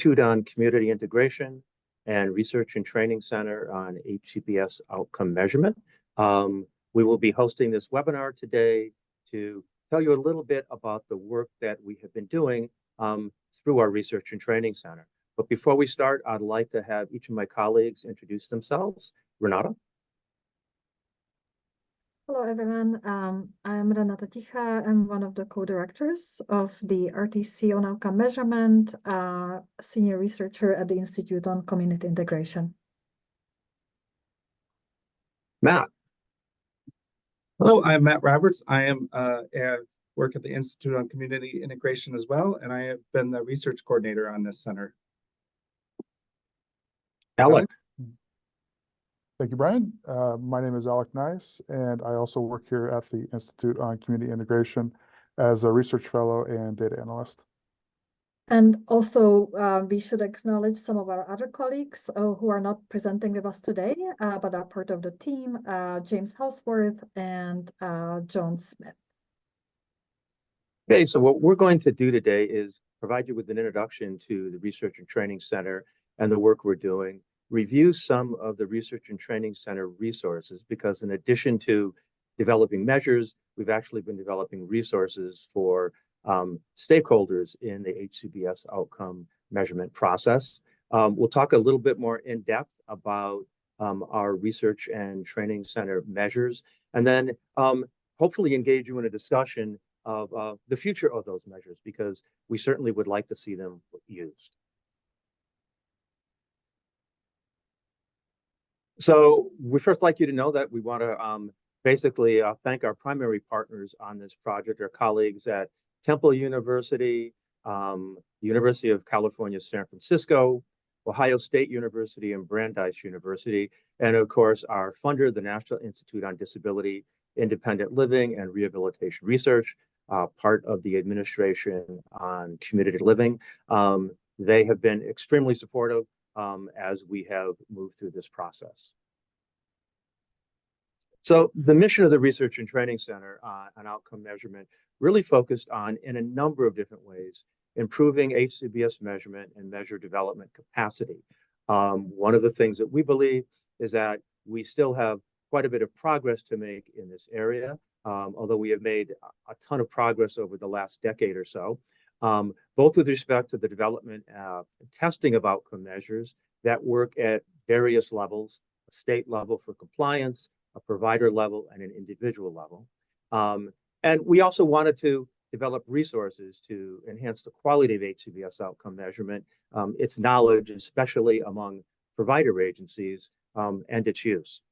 Institute on Community Integration and Research and Training Center on HCBS Outcome Measurement. We will be hosting this webinar today to tell you a little bit about the work that we have been doing through our Research and Training Center. But before we start, I'd like to have each of my colleagues introduce themselves. Renata? Hello, everyone. I'm Renata Ticha. I'm one of the co-directors of the RTC on Outcome Measurement, senior researcher at the Institute on Community Integration. Matt? Hello, I'm Matt Roberts. I am work at the Institute on Community Integration as well, and I have been the research coordinator on this center. Alec? Thank you, Brian. My name is Alec Nice, and I also work here at the Institute on Community Integration as a research fellow and data analyst. And also, we should acknowledge some of our other colleagues who are not presenting with us today, but are part of the team, James Houseworth and John Smith. Okay, so what we're going to do today is provide you with an introduction to the Research and Training Center and the work we're doing, review some of the Research and Training Center resources, because in addition to developing measures, we've actually been developing resources for stakeholders in the HCBS outcome measurement process. We'll talk a little bit more in depth about our Research and Training Center measures, and then hopefully engage you in a discussion of the future of those measures, because we certainly would like to see them used. So we first like you to know that we want to basically thank our primary partners on this project, our colleagues at Temple University, University of California, San Francisco, Ohio State University, and Brandeis University, and of course our funder, the National Institute on Disability, Independent Living, and Rehabilitation Research, part of the Administration on Community Living. They have been extremely supportive as we have moved through this process. So the mission of the Research and Training Center on outcome measurement really focused on, in a number of different ways, improving HCBS measurement and measure development capacity. One of the things that we believe is that we still have quite a bit of progress to make in this area, although we have made a ton of progress over the last decade or so, both with respect to the development and testing of outcome measures that work at various levels, a state level for compliance, a provider level, and an individual level. And we also wanted to develop resources to enhance the quality of HCBS outcome measurement, its knowledge, especially among provider agencies, and its use.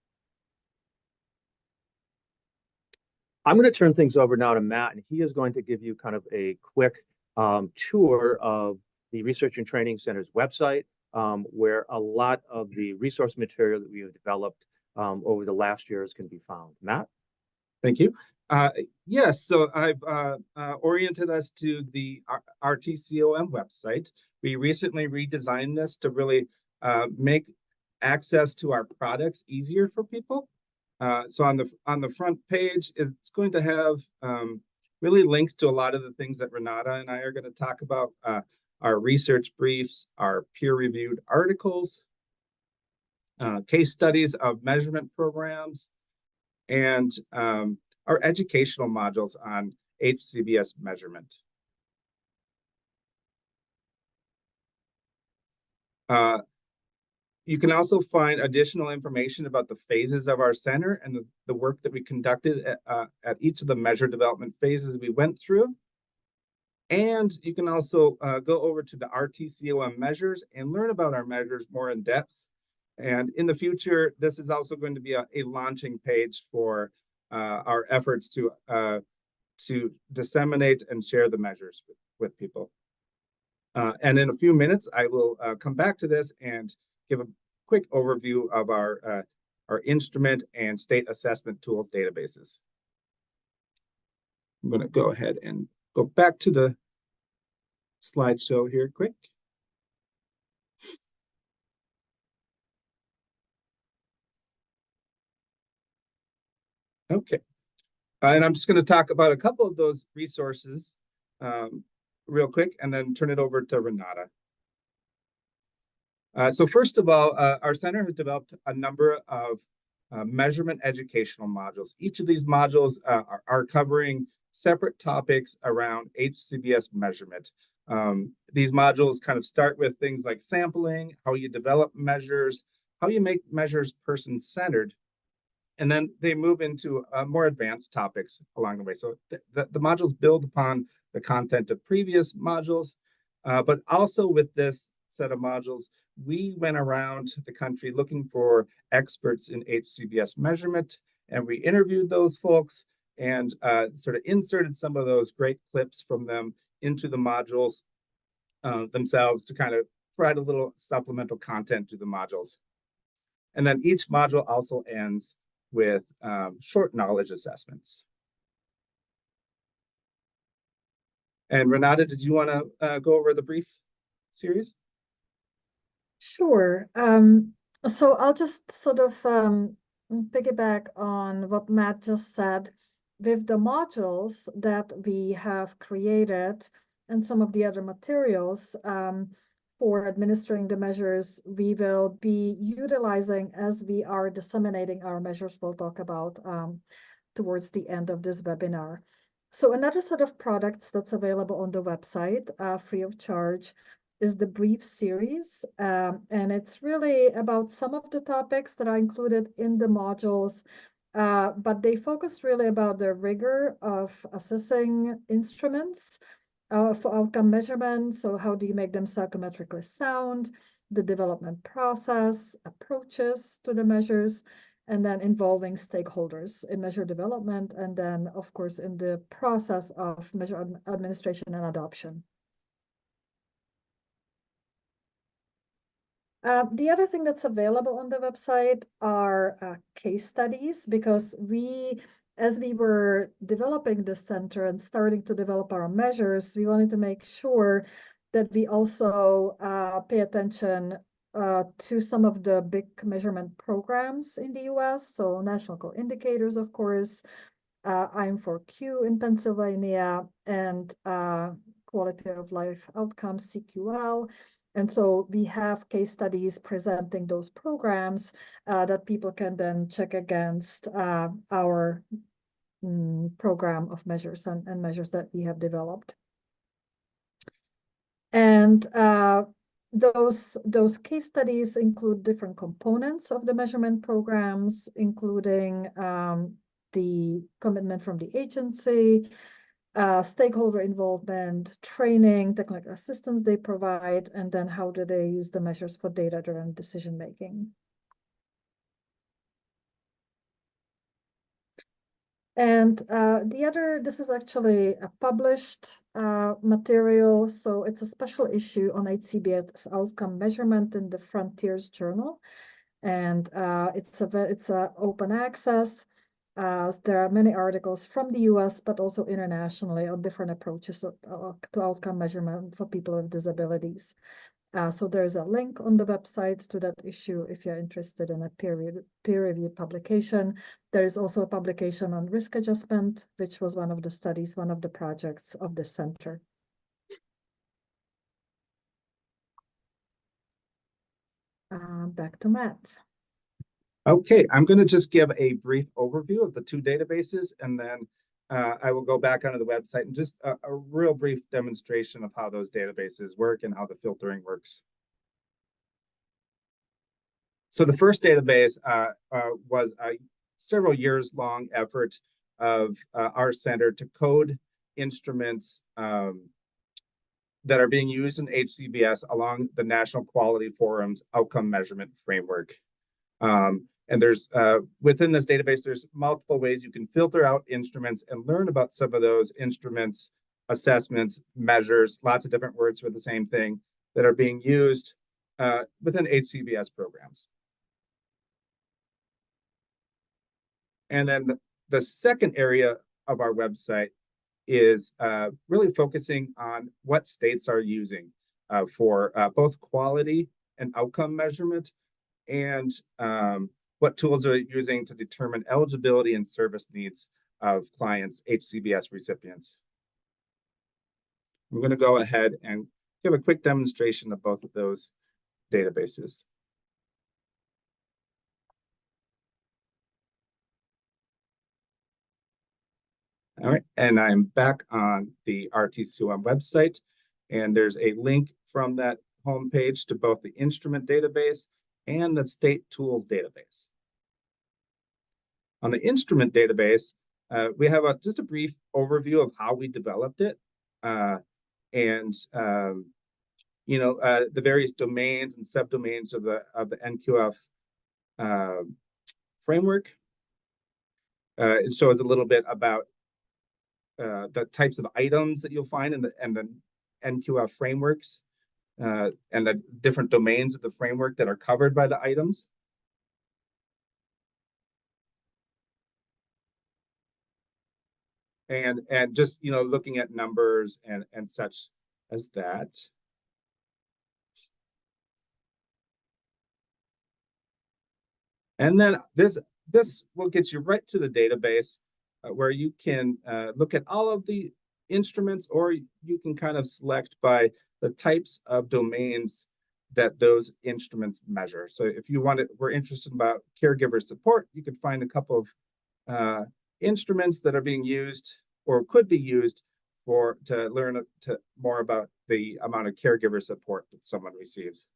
I'm going to turn things over now to Matt, and he is going to give you kind of a quick tour of the Research and Training Center's website, where a lot of the resource material that we have developed over the last years can be found. Matt? Thank you. Yes, so I've oriented us to the RTCOM website. We recently redesigned this to really make access to our products easier for people. So on the front page, it's going to have really links to a lot of the things that Renata and I are going to talk about, our research briefs, our peer-reviewed articles, case studies of measurement programs, and our educational modules on HCBS measurement. You can also find additional information about the phases of our center and the work that we conducted at each of the measure development phases we went through. And you can also go over to the RTCOM measures and learn about our measures more in depth. And in the future, this is also going to be a launching page for our efforts to disseminate and share the measures with people. And in a few minutes, I will come back to this and give a quick overview of our instrument and state assessment tools databases. I'm going to go ahead and go back to the slideshow here quick. Okay, and I'm just going to talk about a couple of those resources real quick and then turn it over to Renata. So first of all, our center has developed a number of measurement educational modules. Each of these modules are covering separate topics around HCBS measurement. These modules kind of start with things like sampling, how you develop measures, how you make measures person-centered, and then they move into more advanced topics along the way. So the modules build upon the content of previous modules, but also with this set of modules, we went around the country looking for experts in HCBS measurement, and we interviewed those folks and sort of inserted some of those great clips from them into the modules themselves to kind of provide a little supplemental content to the modules. And then each module also ends with short knowledge assessments. And Renata, did you want to go over the brief series? Sure. So I'll just sort of piggyback on what Matt just said. With the modules that we have created and some of the other materials for administering the measures, we will be utilizing as we are disseminating our measures we'll talk about towards the end of this webinar. So another set of products that's available on the website free of charge is the brief series, and it's really about some of the topics that are included in the modules, but they focus really about the rigor of assessing instruments for outcome measurement. So how do you make them psychometrically sound, the development process, approaches to the measures, and then involving stakeholders in measure development, and then, of course, in the process of measure administration and adoption. The other thing that's available on the website are case studies, because as we were developing the center and starting to develop our measures, we wanted to make sure that we also pay attention to some of the big measurement programs in the US. So National Core Indicators, of course, IM4Q in Pennsylvania, and Quality of Life Outcomes, CQL. And so we have case studies presenting those programs that people can then check against our program of measures and measures that we have developed. And those case studies include different components of the measurement programs, including the commitment from the agency, stakeholder involvement, training, technical assistance they provide, and then how do they use the measures for data-driven decision-making. And this is actually a published material, so it's a special issue on HCBS outcome measurement in the Frontiers Journal, and it's open access. There are many articles from the US, but also internationally on different approaches to outcome measurement for people with disabilities. So there's a link on the website to that issue if you're interested in a peer-reviewed publication. There is also a publication on risk adjustment, which was one of the studies, one of the projects of the center. Back to Matt. Okay, I'm going to just give a brief overview of the two databases, and then I will go back onto the website and just a real brief demonstration of how those databases work and how the filtering works. So the first database was a several years long effort of our center to code instruments that are being used in HCBS along the National Quality Forum's outcome measurement framework. And there's within this database, there's multiple ways you can filter out instruments and learn about some of those instruments, assessments, measures, lots of different words for the same thing that are being used within HCBS programs. And then the second area of our website is really focusing on what states are using for both quality and outcome measurement, and what tools are using to determine eligibility and service needs of clients, HCBS recipients. I'm going to go ahead and give a quick demonstration of both of those databases. All right, and I'm back on the RTCOM website, and there's a link from that homepage to both the instrument database and the state tools database. On the instrument database, we have just a brief overview of how we developed it, and the various domains and subdomains of the NQF framework. It shows a little bit about the types of items that you'll find in the NQF frameworks, and the different domains of the framework that are covered by the items. And just looking at numbers and such as that. And then this will get you right to the database, where you can look at all of the instruments, or you can kind of select by the types of domains that those instruments measure. So if you were interested about caregiver support, you could find a couple of instruments that are being used or could be used to learn more about the amount of caregiver support that someone receives.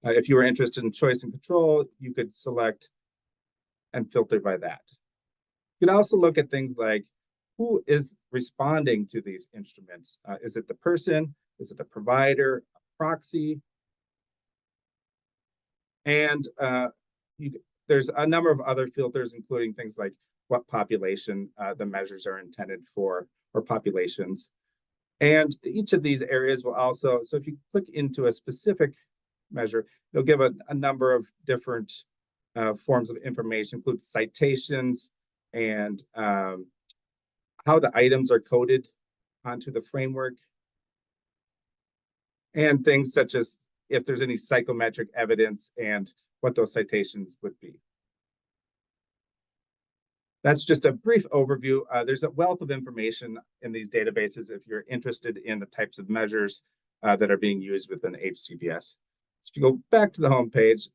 If you were interested in choice and control, you could select and filter by that. You can also look at things like who is responding to these instruments. Is it the person? Is it the provider, a proxy? And there's a number of other filters, including things like what population the measures are intended for, or populations. And each of these areas will also, so if you click into a specific measure, they'll give a number of different forms of information, include citations and how the items are coded onto the framework, and things such as if there's any psychometric evidence and what those citations would be. That's just a brief overview. There's a wealth of information in these databases if you're interested in the types of measures that are being used within HCBS. So if you go back to the home page,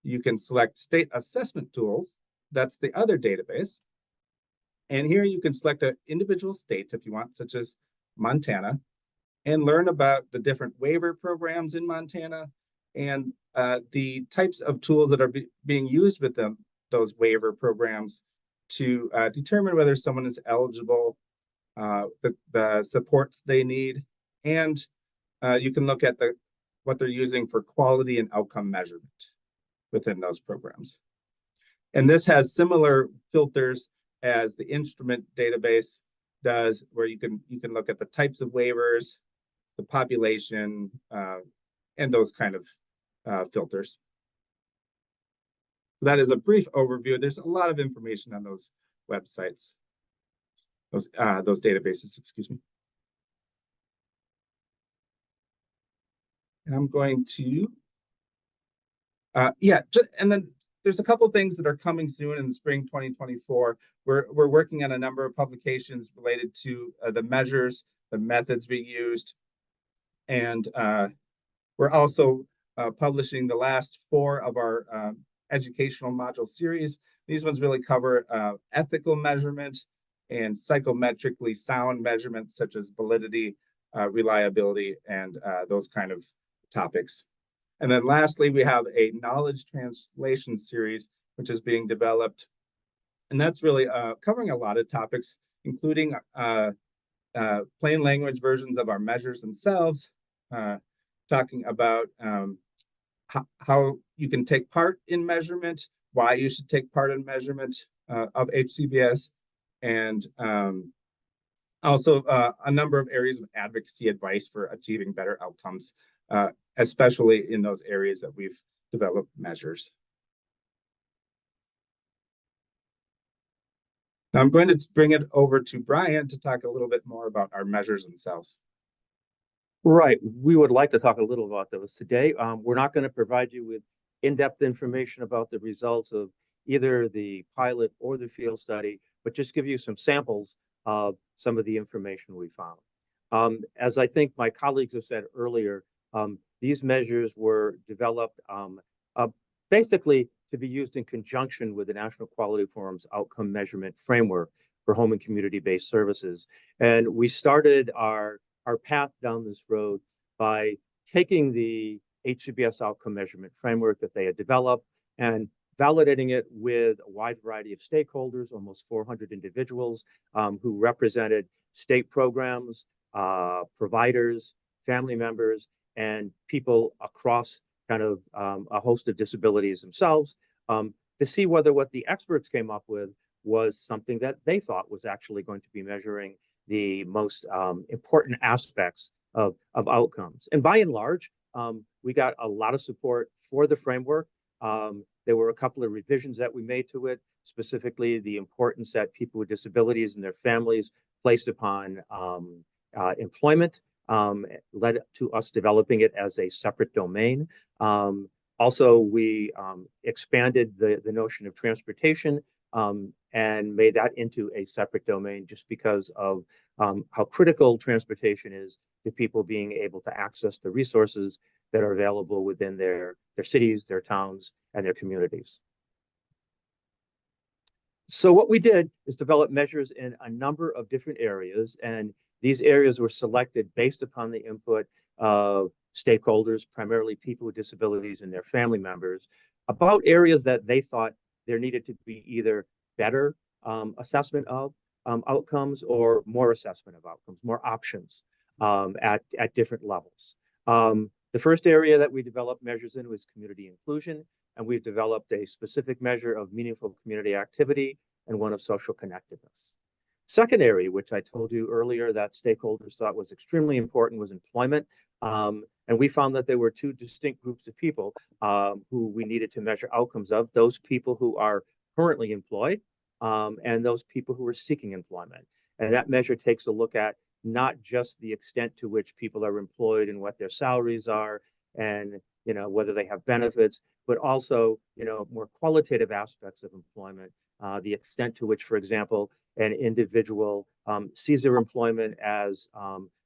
you can select State Assessment Tools. That's the other database. And here you can select an individual state if you want, such as Montana, and learn about the different waiver programs in Montana and the types of tools that are being used with those waiver programs to determine whether someone is eligible, the supports they need, and you can look at what they're using for quality and outcome measurement within those programs. And this has similar filters as the instrument database does, where you can look at the types of waivers, the population, and those kind of filters. That is a brief overview. There's a lot of information on those websites, those databases, excuse me. And I'm going to, and then there's a couple of things that are coming soon in the spring 2024. We're working on a number of publications related to the measures, the methods we used, and we're also publishing the last 4 of our educational module series. These ones really cover ethical measurement and psychometrically sound measurements such as validity, reliability, and those kind of topics. And then lastly, we have a knowledge translation series, which is being developed. And that's really covering a lot of topics, including plain language versions of our measures themselves, talking about how you can take part in measurement, why you should take part in measurement of HCBS, and also a number of areas of advocacy advice for achieving better outcomes, especially in those areas that we've developed measures. Now I'm going to bring it over to Brian to talk a little bit more about our measures themselves. Right. We would like to talk a little about those today. We're not going to provide you with in-depth information about the results of either the pilot or the field study, but just give you some samples of some of the information we found. As I think my colleagues have said earlier, these measures were developed basically to be used in conjunction with the National Quality Forum's outcome measurement framework for home and community-based services. And we started our path down this road by taking the HCBS outcome measurement framework that they had developed and validating it with a wide variety of stakeholders, almost 400 individuals who represented state programs, providers, family members, and people across kind of a host of disabilities themselves to see whether what the experts came up with was something that they thought was actually going to be measuring the most important aspects of outcomes. And by and large, we got a lot of support for the framework. There were a couple of revisions that we made to it, specifically the importance that people with disabilities and their families placed upon employment, led to us developing it as a separate domain. Also, we expanded the notion of transportation and made that into a separate domain just because of how critical transportation is to people being able to access the resources that are available within their cities, their towns, and their communities. So what we did is develop measures in a number of different areas, and these areas were selected based upon the input of stakeholders, primarily people with disabilities and their family members, about areas that they thought there needed to be either better assessment of outcomes or more assessment of outcomes, more options at different levels. The first area that we developed measures in was community inclusion, and we've developed a specific measure of meaningful community activity and one of social connectedness. Second area, which I told you earlier that stakeholders thought was extremely important, was employment. And we found that there were two distinct groups of people who we needed to measure outcomes of: those people who are currently employed and those people who are seeking employment. And that measure takes a look at not just the extent to which people are employed and what their salaries are and whether they have benefits, but also more qualitative aspects of employment, the extent to which, for example, an individual sees their employment as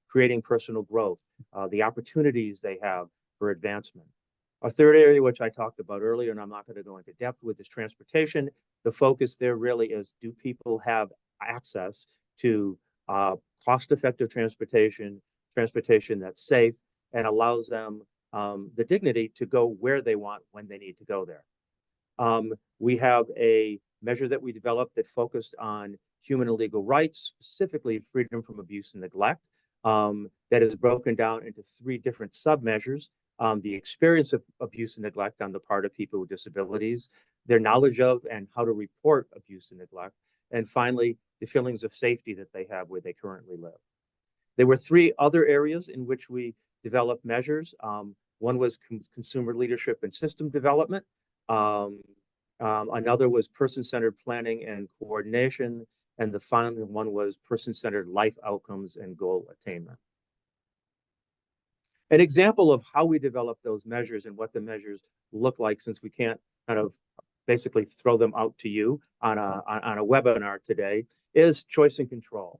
creating personal growth, the opportunities they have for advancement. A third area, which I talked about earlier, and I'm not going to go into depth with, is transportation. The focus there really is, do people have access to cost-effective transportation that's safe and allows them the dignity to go where they want when they need to go there. We have a measure that we developed that focused on human and legal rights, specifically freedom from abuse and neglect, that is broken down into three different sub-measures: the experience of abuse and neglect on the part of people with disabilities, their knowledge of and how to report abuse and neglect, and finally, the feelings of safety that they have where they currently live. There were three other areas in which we developed measures. One was consumer leadership and system development. Another was person-centered planning and coordination. And the final one was person-centered life outcomes and goal attainment. An example of how we develop those measures and what the measures look like, since we can't kind of basically throw them out to you on a webinar today, is choice and control.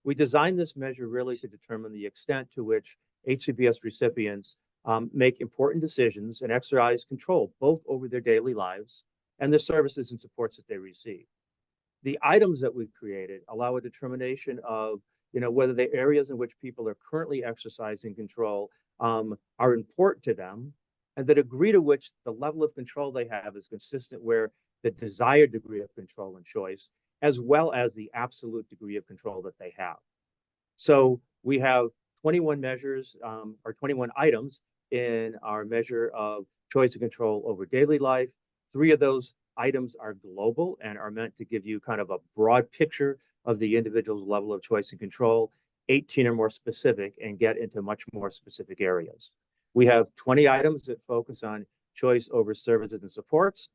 We designed this measure really to determine the extent to which HCBS recipients make important decisions and exercise control both over their daily lives and the services and supports that they receive. The items that we've created allow a determination of whether the areas in which people are currently exercising control are important to them, and the degree to which the level of control they have is consistent where the desired degree of control and choice, as well as the absolute degree of control that they have. So we have 21 measures or 21 items in our measure of choice and control over daily life. 3 of those items are global and are meant to give you kind of a broad picture of the individual's level of choice and control. 18 are more specific and get into much more specific areas. We have 20 items that focus on choice over services and supports.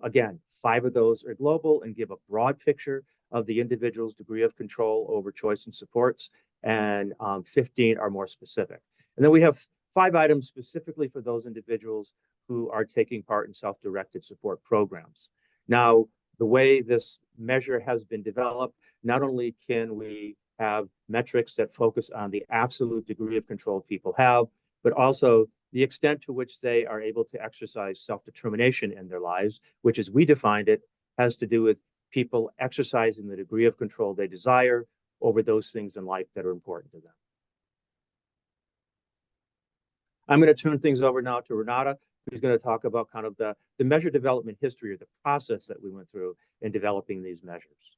Again, 5 of those are global and give a broad picture of the individual's degree of control over choice and supports, and 15 are more specific. And then we have 5 items specifically for those individuals who are taking part in self-directed support programs. Now, the way this measure has been developed, not only can we have metrics that focus on the absolute degree of control people have, but also the extent to which they are able to exercise self-determination in their lives, which as we defined it, has to do with people exercising the degree of control they desire over those things in life that are important to them. I'm going to turn things over now to Renata, who's going to talk about kind of the measure development history or the process that we went through in developing these measures.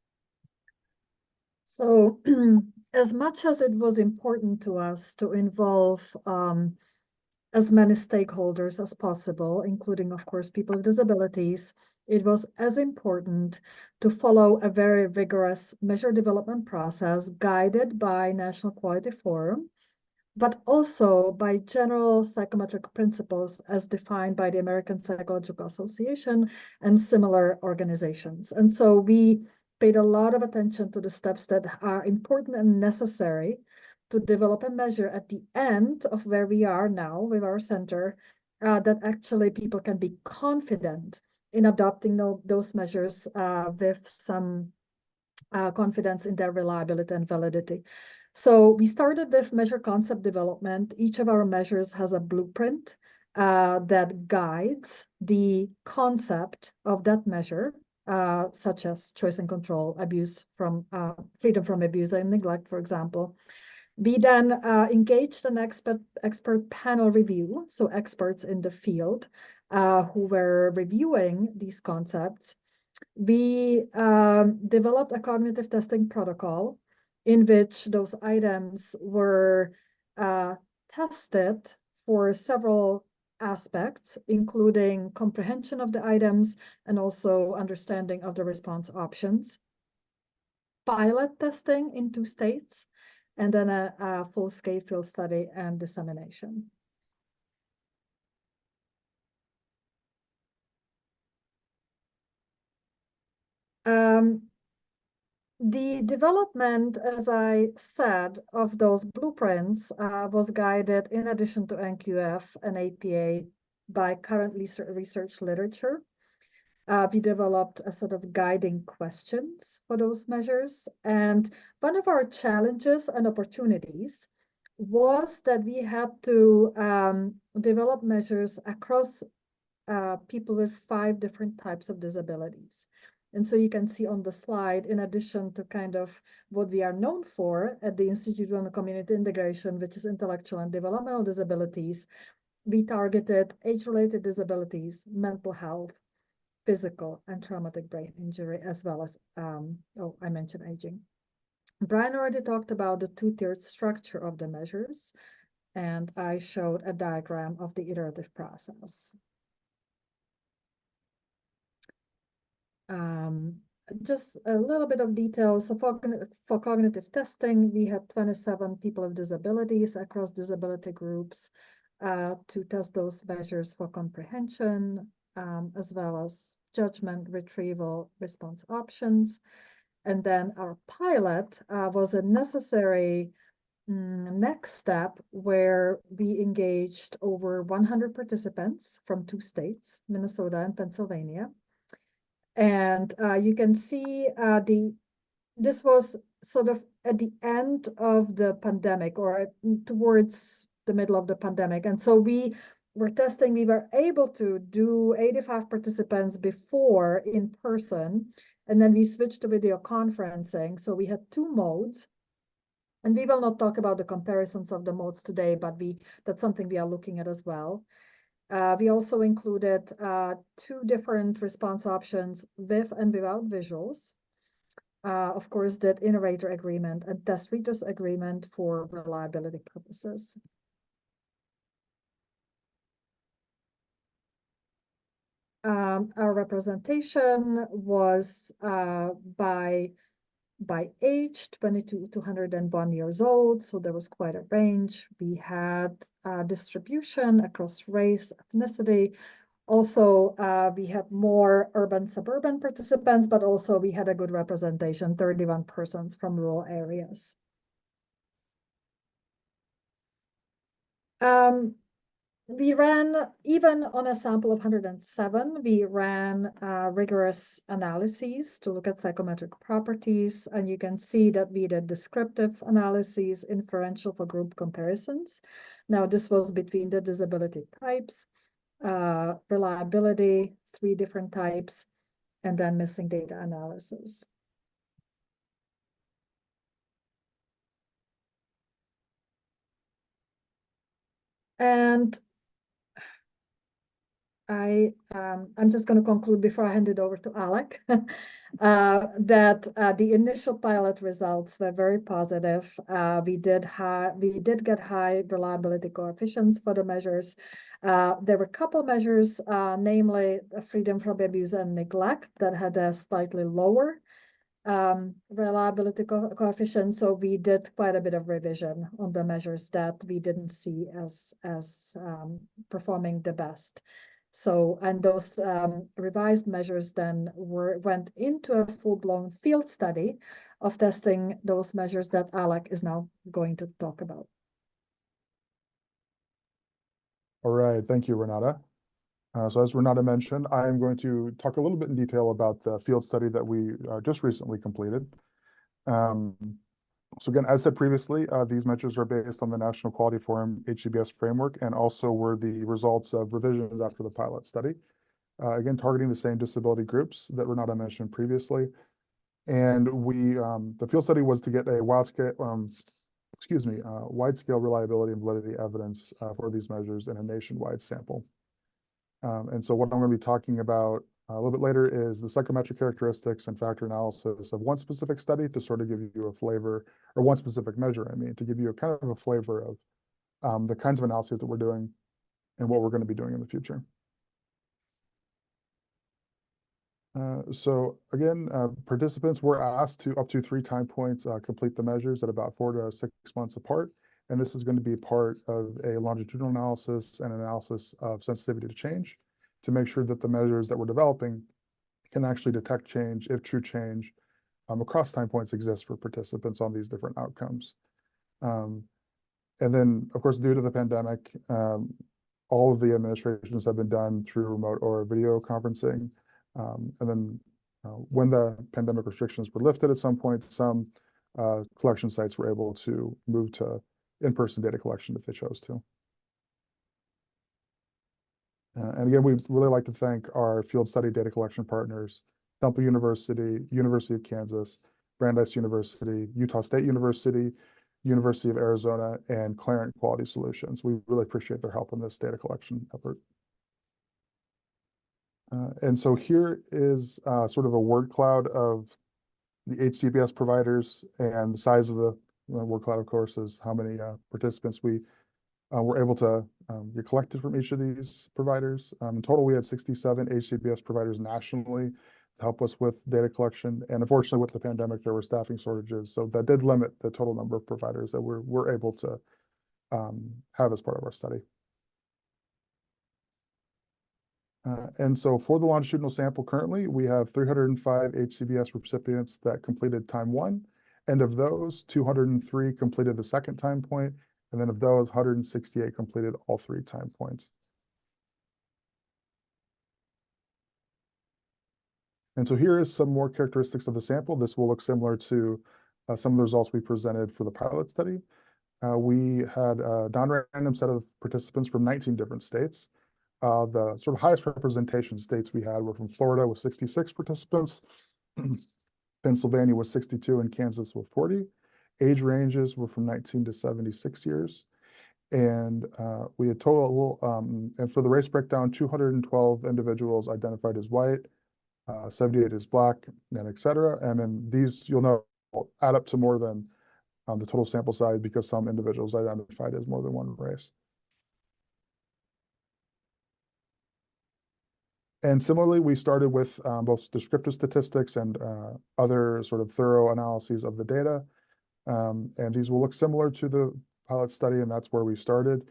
So as much as it was important to us to involve as many stakeholders as possible, including, of course, people with disabilities, it was as important to follow a very vigorous measure development process guided by National Quality Forum, but also by general psychometric principles as defined by the American Psychological Association and similar organizations. And so we paid a lot of attention to the steps that are important and necessary to develop a measure at the end of where we are now with our center, that actually people can be confident in adopting those measures with some confidence in their reliability and validity. So we started with measure concept development. Each of our measures has a blueprint that guides the concept of that measure, such as choice and control, freedom from abuse and neglect, for example. We then engaged an expert panel review, so experts in the field who were reviewing these concepts. We developed a cognitive testing protocol in which those items were tested for several aspects, including comprehension of the items and also understanding of the response options. Pilot testing in 2 states, and then a full-scale field study and dissemination. The development, as I said, of those blueprints was guided, in addition to NQF and APA, by current research literature. We developed a sort of guiding questions for those measures. And one of our challenges and opportunities was that we had to develop measures across people with 5 different types of disabilities. And so you can see on the slide, in addition to kind of what we are known for at the Institute on Community Integration, which is intellectual and developmental disabilities, we targeted age-related disabilities, mental health, physical and traumatic brain injury, as well as, I mentioned aging. Brian already talked about the 2-tiered structure of the measures, and I showed a diagram of the iterative process. Just a little bit of details. So for cognitive testing, we had 27 people with disabilities across disability groups to test those measures for comprehension, as well as judgment, retrieval, response options. And then our pilot was a necessary next step where we engaged over 100 participants from 2 states, Minnesota and Pennsylvania. And you can see this was sort of at the end of the pandemic, or towards the middle of the pandemic. And so we were testing, we were able to do 85 participants before in person, and then we switched to video conferencing. So we had 2 modes. And we will not talk about the comparisons of the modes today, but that's something we are looking at as well. We also included 2 different response options with and without visuals. Of course, that innovator agreement and test readers agreement for reliability purposes. Our representation was by age, 22 to 101 years old, so there was quite a range. We had distribution across race, ethnicity. Also, we had more urban, suburban participants, but also we had a good representation, 31 persons from rural areas. we ran, even on a sample of 107, we ran rigorous analyses to look at psychometric properties. And you can see that we did descriptive analyses, inferential for group comparisons. Now, this was between the disability types, reliability, 3 different types, and then missing data analysis. And I'm just going to conclude before I hand it over to Alec that the initial pilot results were very positive. We did get high reliability coefficients for the measures. There were a couple measures, namely freedom from abuse and neglect, that had a slightly lower reliability coefficient. So we did quite a bit of revision on the measures that we didn't see as performing the best. So, and those revised measures then went into a full-blown field study of testing those measures that Alec is now going to talk about. All right, thank you, Renata. So as Renata mentioned, I am going to talk a little bit in detail about the field study that we just recently completed. So again, as said previously, these measures are based on the National Quality Forum HCBS framework and also were the results of revisions after the pilot study. Again, targeting the same disability groups that Renata mentioned previously. And the field study was to get a wide-scale reliability and validity evidence for these measures in a nationwide sample. And so what I'm going to be talking about a little bit later is the psychometric characteristics and factor analysis of one specific study to sort of give you a flavor, or one specific measure, I mean, to give you a kind of a flavor of the kinds of analyses that we're doing and what we're going to be doing in the future. So again, participants were asked to up to 3 time points complete the measures at about 4 to 6 months apart. And this is going to be part of a longitudinal analysis and analysis of sensitivity to change to make sure that the measures that we're developing can actually detect change, if true change, across time points exists for participants on these different outcomes. And then, of course, due to the pandemic, all of the administrations have been done through remote or video conferencing. And then when the pandemic restrictions were lifted at some point, some collection sites were able to move to in-person data collection if they chose to. And again, we'd really like to thank our field study data collection partners, Temple University, University of Kansas, Brandeis University, Utah State University, University of Arizona, and Clarent Quality Solutions. We really appreciate their help in this data collection effort. And so here is sort of a word cloud of the HCBS providers, and the size of the word cloud, of course, is how many participants we were able to get collected from each of these providers. In total, we had 67 HCBS providers nationally to help us with data collection. And unfortunately, with the pandemic, there were staffing shortages. So that did limit the total number of providers that we're able to have as part of our study. And so for the longitudinal sample currently, we have 305 HCBS recipients that completed time 1. And of those, 203 completed the second time point. And then of those, 168 completed all 3 time points. And so here is some more characteristics of the sample. This will look similar to some of the results we presented for the pilot study. We had a non-random set of participants from 19 different states. The sort of highest representation states we had were from Florida with 66 participants, Pennsylvania with 62, and Kansas with 40. Age ranges were from 19 to 76 years. And we had total, and for the race breakdown, 212 individuals identified as white, 78 as black, and et cetera. And then these, you'll know, add up to more than the total sample size because some individuals identified as more than one race. And similarly, we started with both descriptive statistics and other sort of thorough analyses of the data. And these will look similar to the pilot study, and that's where we started,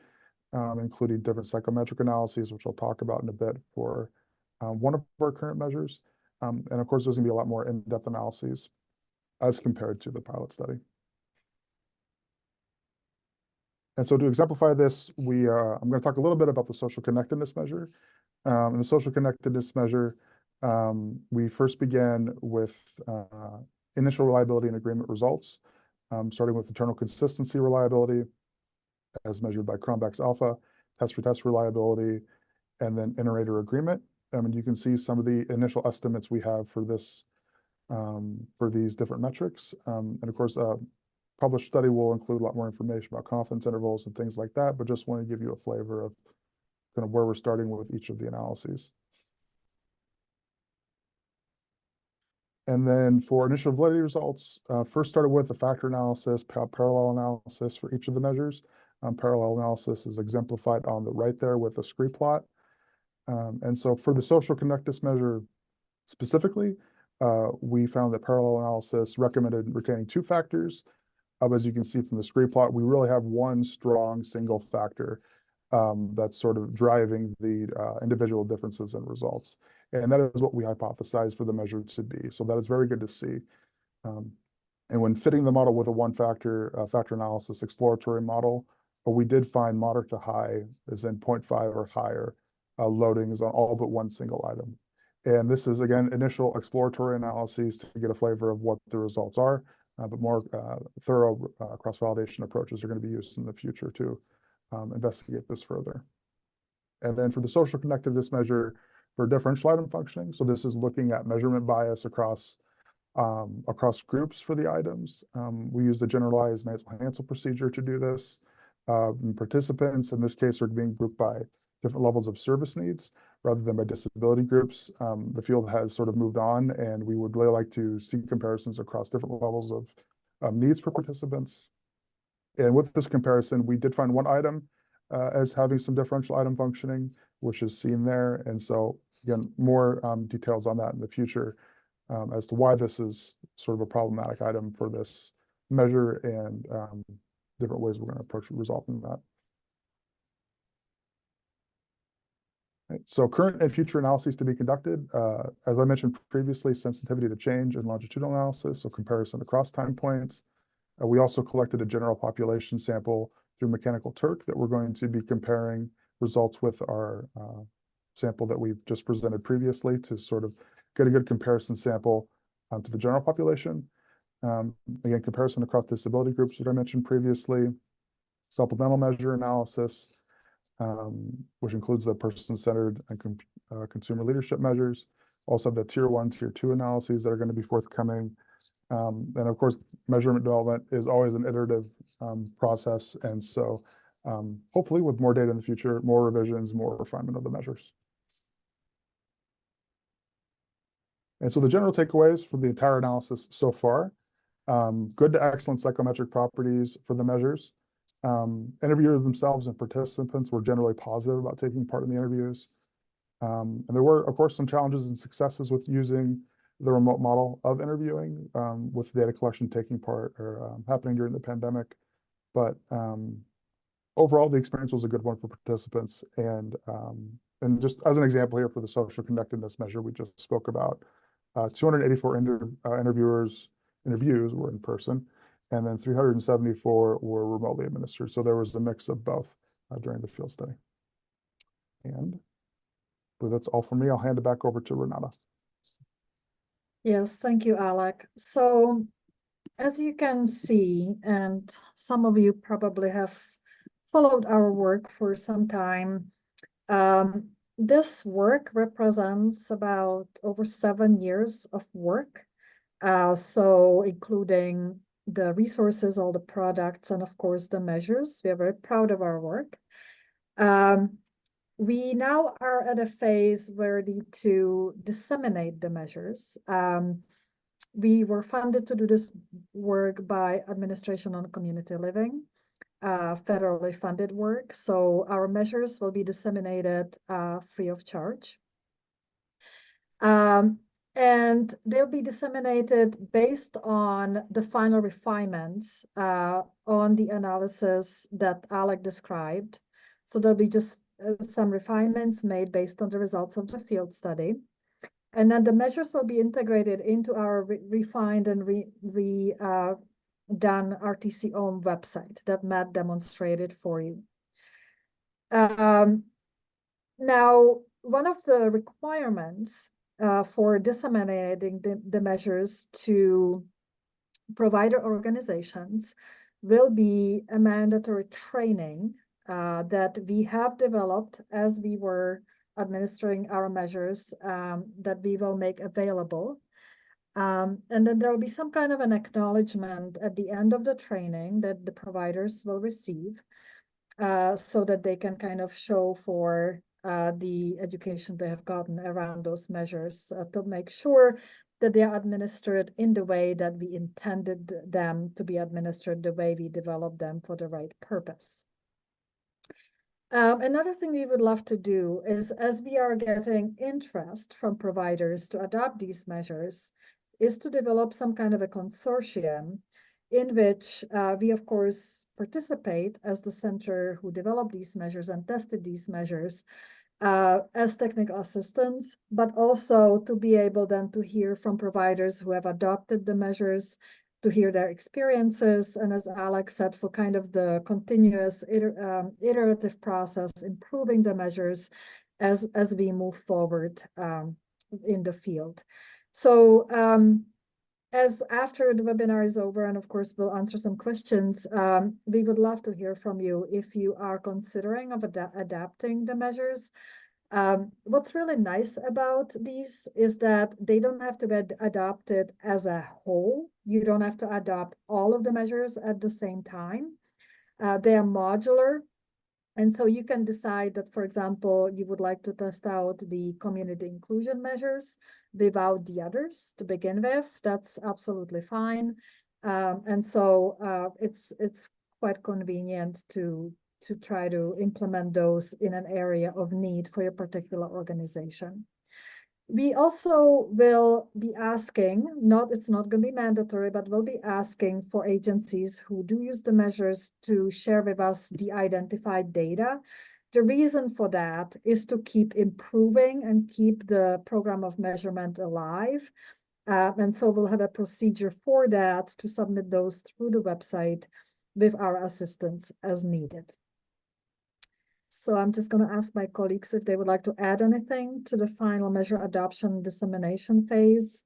including different psychometric analyses, which I'll talk about in a bit for one of our current measures. And of course, there's going to be a lot more in-depth analyses as compared to the pilot study. And so to exemplify this, I'm going to talk a little bit about the social connectedness measure. In the social connectedness measure, we first began with initial reliability and agreement results, starting with internal consistency reliability as measured by Cronbach's alpha, test for test reliability, and then inter-rater agreement. And you can see some of the initial estimates we have for this, for these different metrics. And of course, published study will include a lot more information about confidence intervals and things like that, but just want to give you a flavor of kind of where we're starting with each of the analyses. And then for initial validity results, first started with the factor analysis, parallel analysis for each of the measures. Parallel analysis is exemplified on the right there with a scree plot. And so for the social connectedness measure specifically, we found that parallel analysis recommended retaining 2 factors. As you can see from the scree plot, we really have one strong single factor that's sort of driving the individual differences in results. And that is what we hypothesized for the measure to be. So that is very good to see. And when fitting the model with a one-factor factor analysis exploratory model, we did find moderate to high, as in 0.5 or higher, loadings on all but one single item. And this is, again, initial exploratory analyses to get a flavor of what the results are, but more thorough cross-validation approaches are going to be used in the future to investigate this further. And then for the social connectedness measure for differential item functioning, so this is looking at measurement bias across groups for the items. We use the generalized Mansell procedure to do this. Participants in this case are being grouped by different levels of service needs rather than by disability groups. The field has sort of moved on, and we would really like to see comparisons across different levels of needs for participants. And with this comparison, we did find one item as having some differential item functioning, which is seen there. And so again, more details on that in the future as to why this is sort of a problematic item for this measure and different ways we're going to approach resolving that. Right. So current and future analyses to be conducted. As I mentioned previously, sensitivity to change and longitudinal analysis, so comparison across time points. We also collected a general population sample through Mechanical Turk that we're going to be comparing results with our sample that we've just presented previously to sort of get a good comparison sample to the general population. Again, comparison across disability groups that I mentioned previously, supplemental measure analysis, which includes the person-centered and consumer leadership measures. Also the tier 1, tier 2 analyses that are going to be forthcoming. And of course, measurement development is always an iterative process. And so hopefully with more data in the future, more revisions, more refinement of the measures. And so the general takeaways for the entire analysis so far, good to excellent psychometric properties for the measures. Interviewers themselves and participants were generally positive about taking part in the interviews. And there were, of course, some challenges and successes with using the remote model of interviewing with data collection taking part or happening during the pandemic. But overall, the experience was a good one for participants. And just as an example here for the social connectedness measure we just spoke about, 284 interviews were in person, and then 374 were remotely administered. So there was a mix of both during the field study. And that's all for me. I'll hand it back over to Renata. Yes, thank you, Alec. So as you can see, and some of you probably have followed our work for some time, this work represents about over 7 years of work. So including the resources, all the products, and of course the measures. We are very proud of our work. We now are at a phase where we need to disseminate the measures. We were funded to do this work by Administration on Community Living, federally funded work. So our measures will be disseminated free of charge. And they'll be disseminated based on the final refinements on the analysis that Alec described. So there'll be just some refinements made based on the results of the field study. And then the measures will be integrated into our refined and than RTC own website that Matt demonstrated for you. Now, one of the requirements for disseminating the measures to provider organizations will be a mandatory training that we have developed as we were administering our measures that we will make available. And then there will be some kind of an acknowledgement at the end of the training that the providers will receive so that they can kind of show for the education they have gotten around those measures to make sure that they are administered in the way that we intended them to be administered, the way we developed them for the right purpose. Another thing we would love to do is, as we are getting interest from providers to adopt these measures, is to develop some kind of a consortium in which we, of course, participate as the center who developed these measures and tested these measures as technical assistants, but also to be able then to hear from providers who have adopted the measures, to hear their experiences, and as Alex said, for kind of the continuous iterative process, improving the measures as we move forward in the field. So as after the webinar is over, and of course we'll answer some questions, we would love to hear from you if you are considering of adapting the measures. What's really nice about these is that they don't have to be adopted as a whole. You don't have to adopt all of the measures at the same time. They are modular. And so you can decide that, for example, you would like to test out the community inclusion measures without the others to begin with. That's absolutely fine. And so it's quite convenient to try to implement those in an area of need for your particular organization. We also will be asking, it's not going to be mandatory, but we'll be asking for agencies who do use the measures to share with us the identified data. The reason for that is to keep improving and keep the program of measurement alive. And so we'll have a procedure for that to submit those through the website with our assistance as needed. So I'm just going to ask my colleagues if they would like to add anything to the final measure adoption dissemination phase.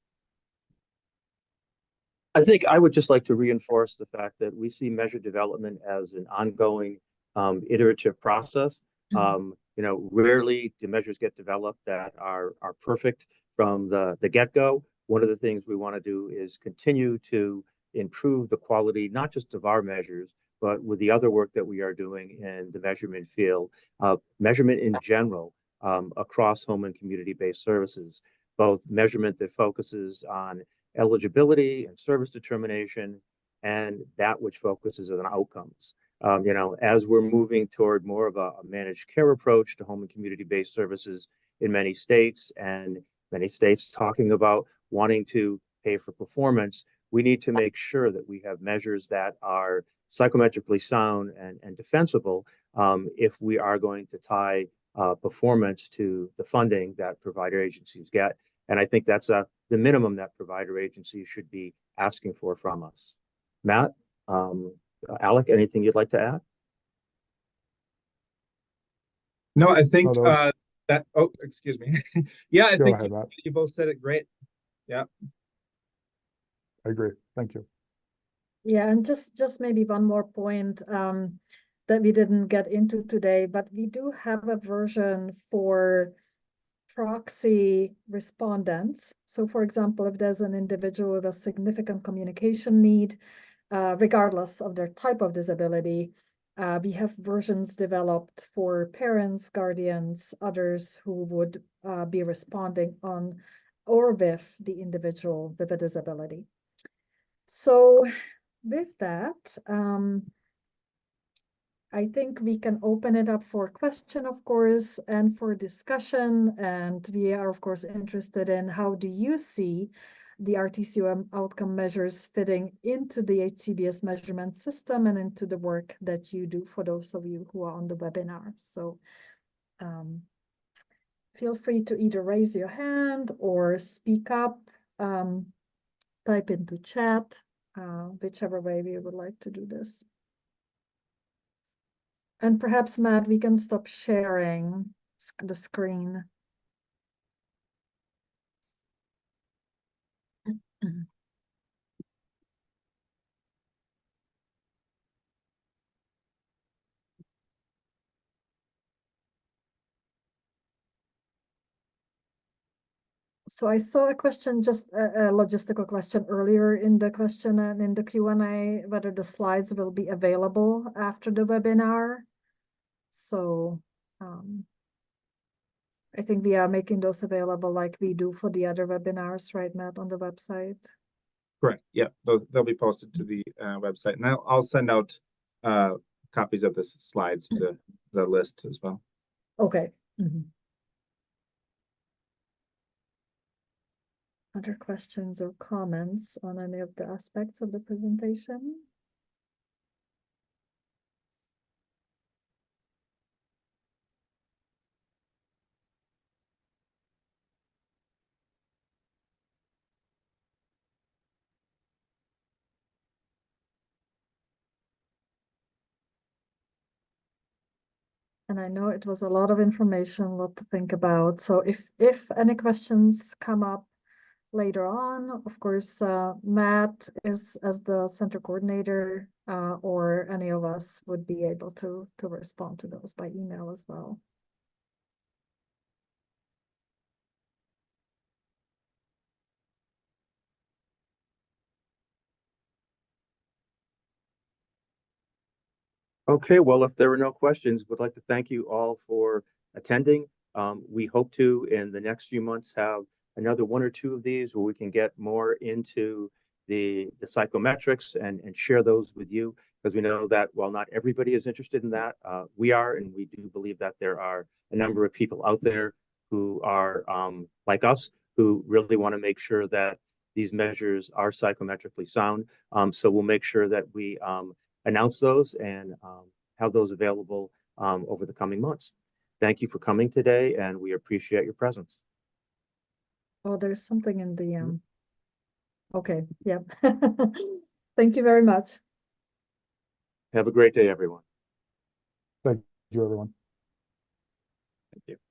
I think I would just like to reinforce the fact that we see measure development as an ongoing iterative process. Rarely do measures get developed that are perfect from the get-go. One of the things we want to do is continue to improve the quality, not just of our measures, but with the other work that we are doing in the measurement field, measurement in general across home and community-based services, both measurement that focuses on eligibility and service determination, and that which focuses on outcomes. As we're moving toward more of a managed care approach to home and community-based services in many states, and many states talking about wanting to pay for performance, we need to make sure that we have measures that are psychometrically sound and defensible if we are going to tie performance to the funding that provider agencies get. And I think that's the minimum that provider agencies should be asking for from us. Matt, Alec, anything you'd like to add? No, I think excuse me. Yeah, I think you both said it great. Yeah. I agree. Thank you. Yeah, and just maybe one more point that we didn't get into today, but we do have a version for proxy respondents. So for example, if there's an individual with a significant communication need, regardless of their type of disability, we have versions developed for parents, guardians, others who would be responding on or with the individual with a disability. So with that, I think we can open it up for question, of course, and for discussion. And we are, of course, interested in how do you see the RTCOM outcome measures fitting into the HCBS measurement system and into the work that you do for those of you who are on the webinar. So feel free to either raise your hand or speak up, type into chat. whichever way we would like to do this. And perhaps, Matt, we can stop sharing the screen. So I saw a question, just a logistical question earlier in the question and in the Q&A, whether the slides will be available after the webinar. So I think we are making those available like we do for the other webinars, right, Matt, on the website? Correct. Yeah, they'll be posted to the website, and I'll send out copies of the slides to the list as well. Okay. Other questions or comments on any of the aspects of the presentation? And I know it was a lot of information, a lot to think about. So if any questions come up later on, of course, Matt is as the center coordinator, or any of us would be able to respond to those by email as well. Okay, well, if there are no questions, we'd like to thank you all for attending. We hope to, in the next few months, have another one or two of these where we can get more into the psychometrics and share those with you, because we know that while not everybody is interested in that, we are, and we do believe that there are a number of people out there who are like us, who really want to make sure that these measures are psychometrically sound. So we'll make sure that we announce those and have those available over the coming months. Thank you for coming today, and we appreciate your presence. Oh, there's something in the okay, yep. Thank you very much. Have a great day, everyone. Thank you, everyone. Thank you.